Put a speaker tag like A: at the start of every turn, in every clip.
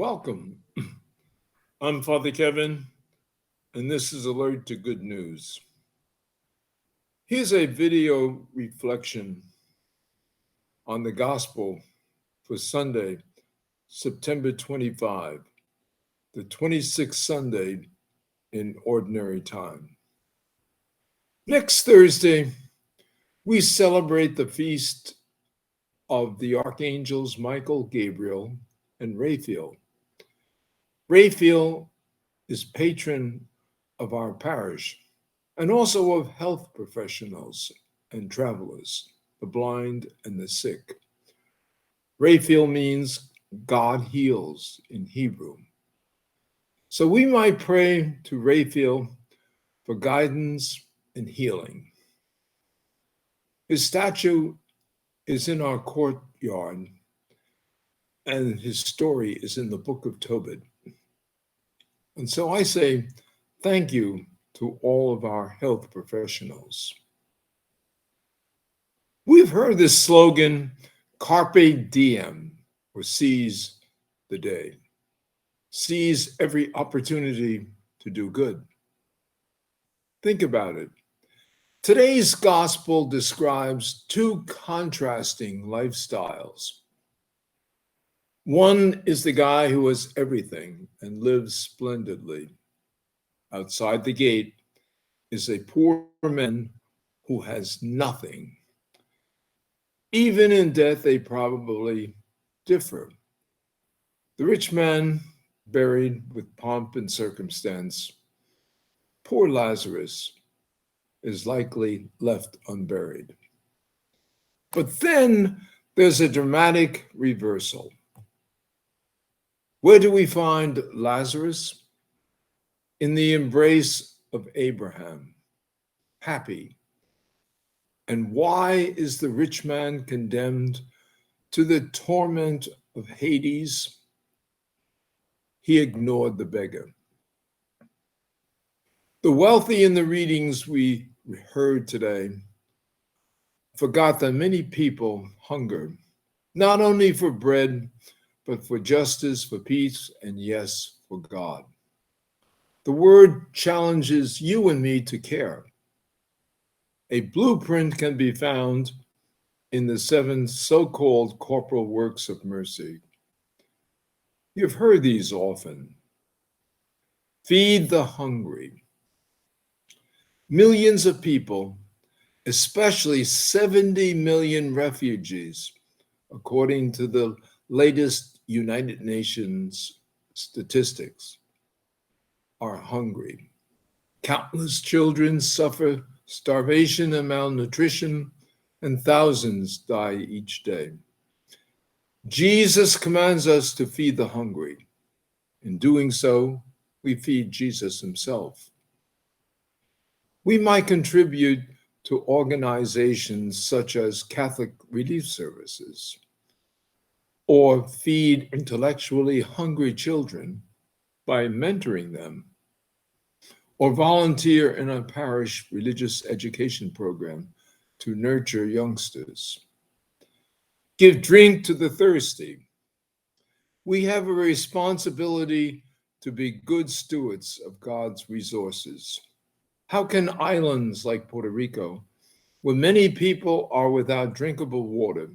A: Welcome. I'm Father Kevin, and this is Alert to Good News. Here's a video reflection on the Gospel for Sunday, September 25, the 26th Sunday in Ordinary Time. Next Thursday, we celebrate the feast of the Archangels Michael, Gabriel, and Raphael. Raphael is patron of our parish and also of health professionals and travelers, the blind and the sick. Raphael means God heals in Hebrew. So we might pray to Raphael for guidance and healing. His statue is in our courtyard, and his story is in the book of Tobit. And so I say thank you to all of our health professionals. We've heard this slogan, carpe diem, or seize the day. Seize every opportunity to do good. Think about it. Today's gospel describes two contrasting lifestyles. One is the guy who has everything and lives splendidly. Outside the gate is a poor man who has nothing. Even in death, they probably differ. The rich man buried with pomp and circumstance. Poor Lazarus is likely left unburied. But then there's a dramatic reversal. Where do we find Lazarus? In the embrace of Abraham, happy. And why is the rich man condemned to the torment of Hades? He ignored the beggar. The wealthy in the readings we heard today forgot that many people hunger, not only for bread, but for justice, for peace, and yes, for God. The word challenges you and me to care. A blueprint can be found in the 7 so-called corporal works of mercy. You've heard these often. Feed the hungry. Millions of people, especially 70 million refugees, according to the latest United Nations statistics, are hungry. Countless children suffer starvation and malnutrition, and thousands die each day. Jesus commands us to feed the hungry. In doing so, we feed Jesus himself. We might contribute to organizations such as Catholic Relief Services, or feed intellectually hungry children by mentoring them, or volunteer in a parish religious education program to nurture youngsters. Give drink to the thirsty. We have a responsibility to be good stewards of God's resources. How can islands like Puerto Rico, where many people are without drinkable water,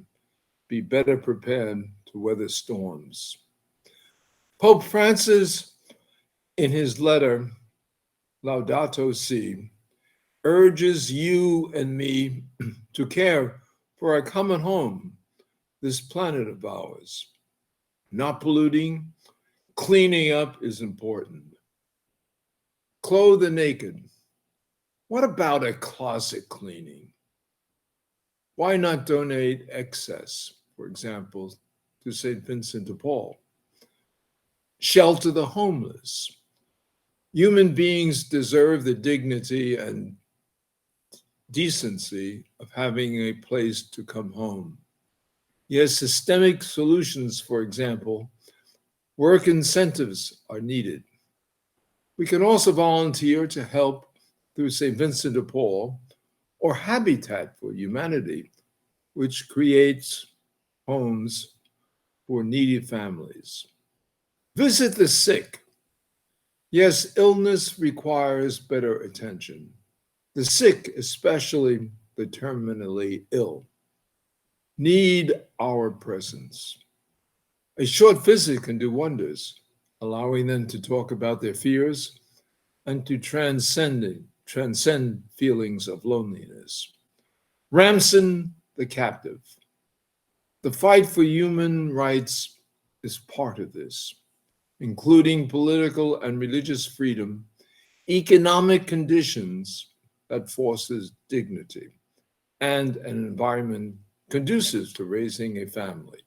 A: be better prepared to weather storms? Pope Francis, in his letter, Laudato Si, urges you and me to care for our common home, this planet of ours. Not polluting, cleaning up is important. Clothe the naked. What about a closet cleaning? Why not donate excess, for example, to St. Vincent de Paul? Shelter the homeless. Human beings deserve the dignity and decency of having a place to come home. Yes, systemic solutions, for example, work incentives are needed. We can also volunteer to help through St. Vincent de Paul or Habitat for Humanity, which creates homes for needy families. Visit the sick. Yes, illness requires better attention. The sick, especially the terminally ill, need our presence. A short visit can do wonders, allowing them to talk about their fears and to transcend feelings of loneliness. Ransom the captive. The fight for human rights is part of this, including political and religious freedom, economic conditions that forces dignity, and an environment conducive to raising a family.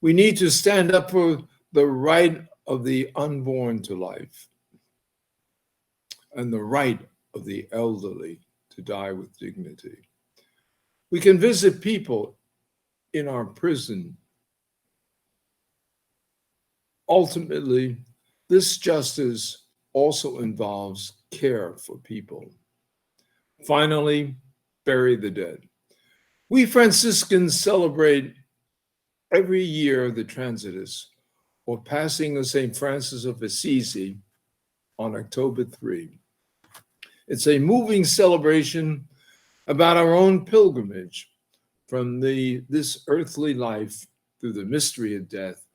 A: We need to stand up for the right of the unborn to life and the right of the elderly to die with dignity. We can visit people in our prison. Ultimately, this justice also involves care for people. Finally, bury the dead. We Franciscans celebrate every year the Transitus, or passing of St. Francis of Assisi, on October 3. It's a moving celebration about our own pilgrimage from this earthly life through the mystery of death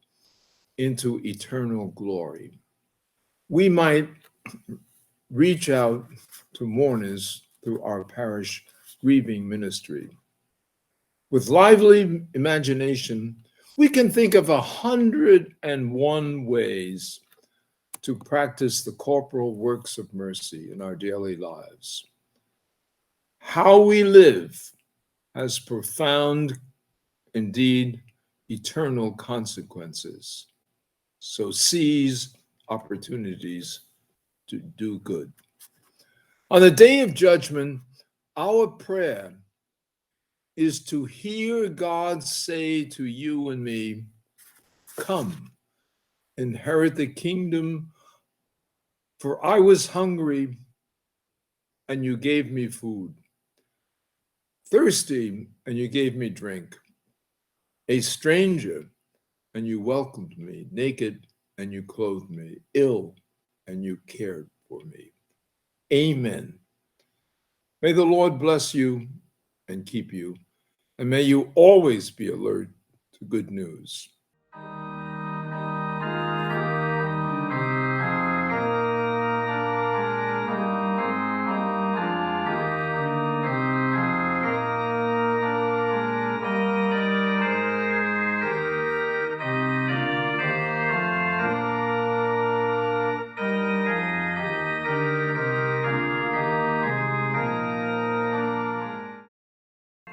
A: into eternal glory. We might reach out to mourners through our parish grieving ministry. With lively imagination, we can think of 101 ways to practice the corporal works of mercy in our daily lives. How we live has profound, indeed eternal consequences. So seize opportunities to do good. On the day of judgment, our prayer is to hear God say to you and me, "Come, inherit the kingdom, for I was hungry and you gave me food, thirsty and you gave me drink, a stranger and you welcomed me, naked and you clothed me, ill and you cared for me." Amen. May the Lord bless you and keep you, and may you always be alert to good news.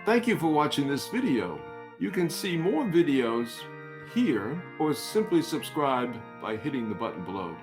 A: Thank you for watching this video. You can see more videos here or simply subscribe by hitting the button below.